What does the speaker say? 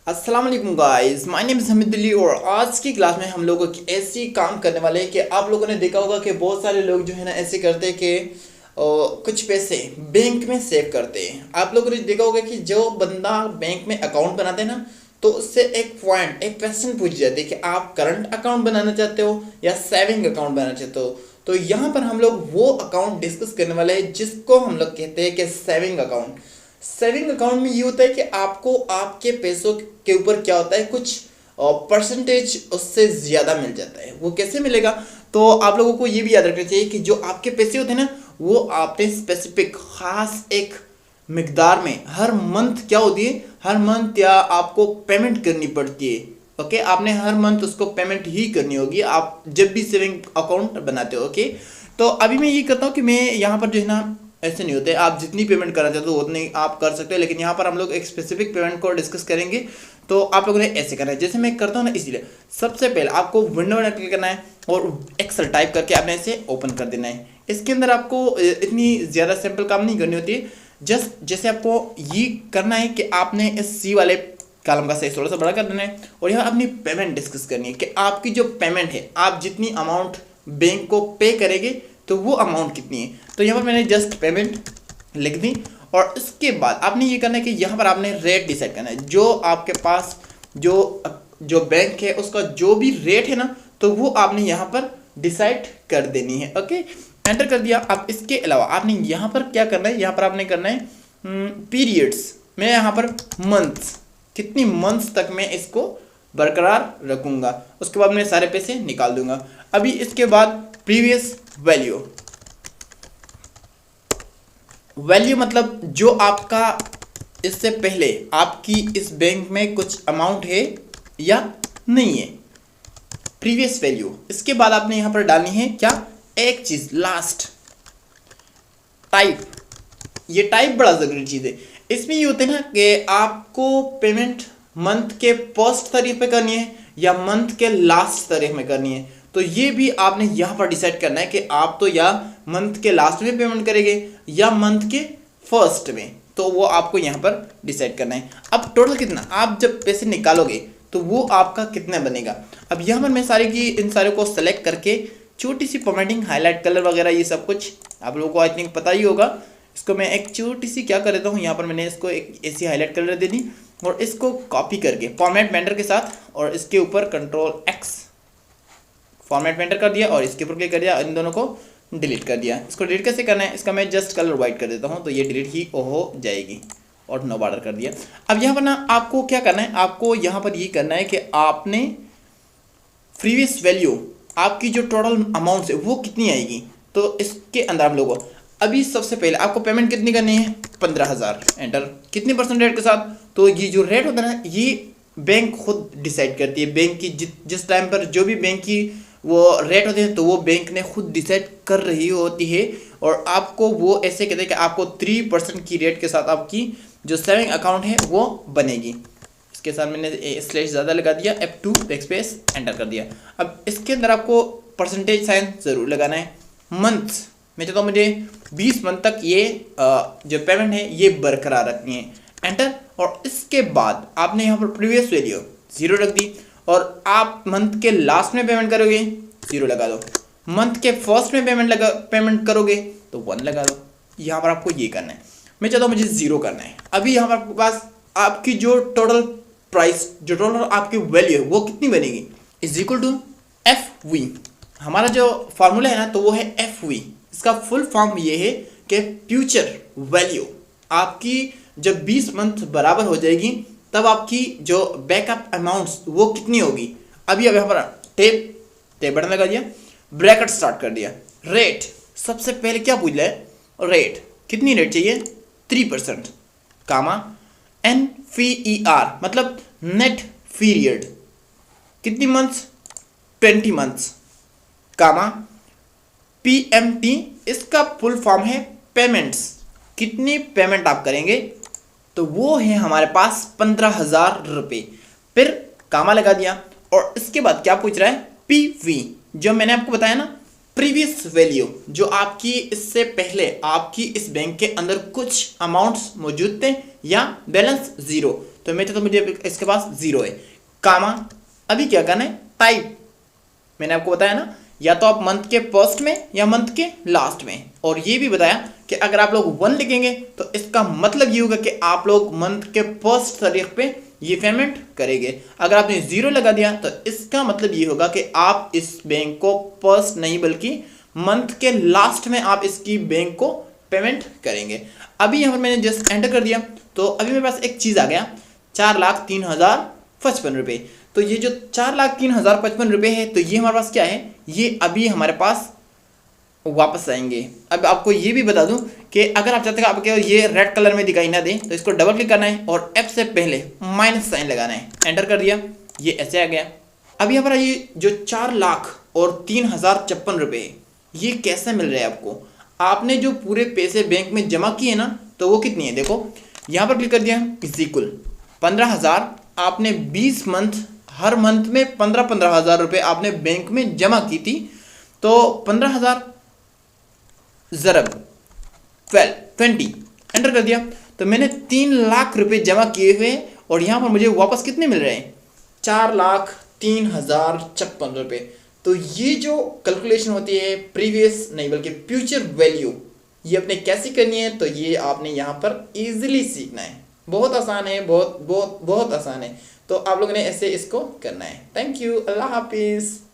अस्सलाम वालेकुम guys, my name is Hamid Ali और आज की क्लास में हम लोग ऐसी काम करने वाले हैं कि आप लोगों ने देखा होगा कि बहुत सारे लोग जो है ना ऐसे करते हैं कि कुछ पैसे बैंक में सेव करते हैं। आप लोगों ने देखा होगा कि जो बंदा बैंक में अकाउंट बनाते हैं ना, तो उससे एक क्वेश्चन पूछ जाते हैं कि आप करंट अकाउंट बनाना चाहते हो या सेविंग अकाउंट बनाना चाहते हो। तो यहाँ पर हम लोग वो अकाउंट डिस्कस करने वाले हैं जिसको हम लोग कहते हैं कि सेविंग अकाउंट। सेविंग अकाउंट में ये होता है कि आपको आपके पैसों के ऊपर क्या होता है, कुछ परसेंटेज उससे ज़्यादा मिल जाता है। वो कैसे मिलेगा, तो आप लोगों को ये भी याद रखना चाहिए कि जो आपके पैसे होते हैं ना, वो आपने स्पेसिफिक खास एक मिकदार में हर मंथ क्या होती है, हर मंथ या आपको पेमेंट करनी पड़ती है। ओके, आपने हर मंथ उसको पेमेंट ही करनी होगी आप जब भी सेविंग अकाउंट बनाते हो। ओके, तो अभी मैं ये करता हूँ कि मैं यहाँ पर जो है ना, ऐसे नहीं होते, आप जितनी पेमेंट करना चाहते हो उतनी आप कर सकते हो, लेकिन यहाँ पर हम लोग एक स्पेसिफिक पेमेंट को डिस्कस करेंगे। तो आप लोगों ने ऐसे करना है जैसे मैं करता हूँ ना। इसलिए सबसे पहले आपको विंडो में क्लिक करना है और एक्सेल टाइप करके आपने इसे ओपन कर देना है। इसके अंदर आपको इतनी ज़्यादा सिंपल काम नहीं करनी होती है। जस्ट जैसे आपको ये करना है कि आपने इस सी वाले कॉलम का साइज थोड़ा सा बड़ा कर देना है और यहाँ अपनी पेमेंट डिस्कस करनी है कि आपकी जो पेमेंट है, आप जितनी अमाउंट बैंक को पे करेंगे तो वो अमाउंट कितनी है। तो यहाँ पर मैंने जस्ट पेमेंट लिख दी और इसके बाद आपने ये करना है कि यहाँ पर आपने रेट डिसाइड करना है। जो आपके पास जो जो बैंक है उसका जो भी रेट है ना, तो वो आपने यहाँ पर डिसाइड कर देनी है। ओके, एंटर कर दिया। अब इसके अलावा आपने यहाँ पर क्या करना है, यहाँ पर आपने करना है पीरियड्स। मैं यहाँ पर मंथ्स, कितनी मंथ्स तक मैं इसको बरकरार रखूँगा, उसके बाद मैं सारे पैसे निकाल दूंगा। अभी इसके बाद प्रीवियस वैल्यू, वैल्यू मतलब जो आपका इससे पहले आपकी इस बैंक में कुछ अमाउंट है या नहीं है, प्रीवियस वैल्यू। इसके बाद आपने यहां पर डालनी है क्या, एक चीज लास्ट, टाइप। ये टाइप बड़ा जरूरी चीज है। इसमें ये होते हैं ना कि आपको पेमेंट मंथ के फर्स्ट तारीख पे करनी है या मंथ के लास्ट तारीख में करनी है। तो ये भी आपने यहाँ पर डिसाइड करना है कि आप तो या मंथ के लास्ट में पेमेंट करेंगे या मंथ के फर्स्ट में, तो वो आपको यहाँ पर डिसाइड करना है। अब टोटल कितना आप जब पैसे निकालोगे तो वो आपका कितना बनेगा। अब यहाँ पर मैं इन सारे को सेलेक्ट करके छोटी सी फॉर्मेटिंग, हाईलाइट, कलर वगैरह ये सब कुछ आप लोगों को आई थिंक पता ही होगा। इसको मैं एक छोटी सी क्या कर देता हूँ, यहाँ पर मैंने इसको एक ऐसी हाईलाइट कलर दे दी और इसको कॉपी करके फॉर्मेट मेंटर के साथ और इसके ऊपर कंट्रोल एक्स फॉर्मेट मेंटर कर दिया और इसके ऊपर क्लिक कर दिया, इन दोनों को डिलीट कर दिया। इसको डिलीट कैसे करना है, इसका मैं जस्ट कलर वाइट कर देता हूँ तो ये डिलीट ही हो जाएगी और नो बॉर्डर कर दिया। अब यहाँ पर ना आपको क्या करना है, आपको यहाँ पर ये करना है कि आपने प्रीवियस वैल्यू, आपकी जो टोटल अमाउंट है वो कितनी आएगी। तो इसके अंदर हम लोगों अभी सबसे पहले आपको पेमेंट कितनी करनी है, 15,000, एंटर। कितनी परसेंट रेट के साथ, तो ये जो रेट होता है ना, ये बैंक खुद डिसाइड करती है। बैंक की जिस टाइम पर जो भी बैंक की वो रेट होते हैं तो वो बैंक ने खुद डिसाइड कर रही होती है और आपको वो ऐसे कहते हैं कि आपको 3% की रेट के साथ आपकी जो सेविंग अकाउंट है वो बनेगी। इसके साथ मैंने स्लैश ज़्यादा लगा दिया, F2 बैकस्पेस, एंटर कर दिया। अब इसके अंदर आपको परसेंटेज साइन ज़रूर लगाना है। मंथ्स मैं चाहता हूँ मुझे 20 मंथ तक ये जो पेमेंट है ये बरकरार रखनी है, एंटर। और इसके बाद आपने यहाँ पर प्रीवियस वैल्यू 0 रख दी और आप मंथ के लास्ट में पेमेंट करोगे 0 लगा दो, मंथ के फर्स्ट में पेमेंट करोगे तो 1 लगा दो। यहाँ पर आपको ये करना है। मैं चाहता हूँ मुझे 0 करना है। अभी यहाँ पर आपके पास आपकी जो टोटल प्राइस, जो टोटल आपकी वैल्यू है वो कितनी बनेगी, इज इक्वल टू FV। हमारा जो फॉर्मूला है ना तो वो है FV। इसका फुल फॉर्म ये है कि फ्यूचर वैल्यू। आपकी जब 20 मंथ बराबर हो जाएगी तब आपकी जो बैकअप अमाउंट्स वो कितनी होगी। अभी अब यहाँ पर टेप बटन लगा दिया, ब्रैकेट स्टार्ट कर दिया। रेट सबसे पहले क्या पूछ रहा है, रेट कितनी रेट चाहिए, 3%, कामा NFER मतलब नेट पीरियड, कितनी मंथ्स, 20 मंथ्स, कामा PMT, इसका फुल फॉर्म है पेमेंट्स, कितनी पेमेंट आप करेंगे, तो वो है हमारे पास 15,000 रुपये। फिर कामा लगा दिया और इसके बाद क्या पूछ रहा है, PV, जो मैंने आपको बताया ना प्रीवियस वैल्यू, जो आपकी इससे पहले आपकी इस बैंक के अंदर कुछ अमाउंट्स मौजूद थे या बैलेंस 0, तो मेरे तो मुझे इसके पास 0 है। कामा, अभी क्या करना है, टाइप, मैंने आपको बताया ना, या तो आप मंथ के फर्स्ट में या मंथ के लास्ट में। और ये भी बताया कि अगर आप लोग 1 लिखेंगे तो इसका मतलब ये होगा कि आप लोग मंथ के फर्स्ट तारीख पे ये पेमेंट करेंगे। अगर आपने 0 लगा दिया तो इसका मतलब ये होगा कि आप इस बैंक को फर्स्ट नहीं बल्कि मंथ के लास्ट में आप इसकी बैंक को पेमेंट करेंगे। अभी यहाँ पर मैंने जस्ट एंटर कर दिया तो अभी मेरे पास एक चीज़ आ गया, 4,03,055 रुपये। तो ये जो 4,03,055 रुपये है तो ये हमारे पास क्या है, ये अभी हमारे पास वापस आएंगे। अब आपको ये भी बता दूं कि अगर आप चाहते हैं आपके ये रेड कलर में दिखाई ना दे तो इसको डबल क्लिक करना है और F से पहले माइनस साइन लगाना है। एंटर कर दिया, ये ऐसे आ गया। अब यहाँ पर ये जो 4,03,056 रुपये ये कैसे मिल रहे हैं आपको, आपने जो पूरे पैसे बैंक में जमा किए ना तो वो कितनी है, देखो यहाँ पर क्लिक कर दिया, इज इक्वल 15,000। आपने 20 मंथ, हर मंथ में 15,000 रुपये आपने बैंक में जमा की थी। तो 15,000 ज़रब 20 एंटर कर दिया तो मैंने 3 लाख रुपए जमा किए हुए और यहाँ पर मुझे वापस कितने मिल रहे हैं, 4,03,056 रुपये। तो ये जो कैलकुलेशन होती है प्रीवियस नहीं बल्कि फ्यूचर वैल्यू, ये अपने कैसे करनी है तो ये आपने यहाँ पर इजीली सीखना है। बहुत आसान है, बहुत बहुत बहुत आसान है। तो आप लोगों ने ऐसे इसको करना है। थैंक यू, अल्लाह हाफिज़।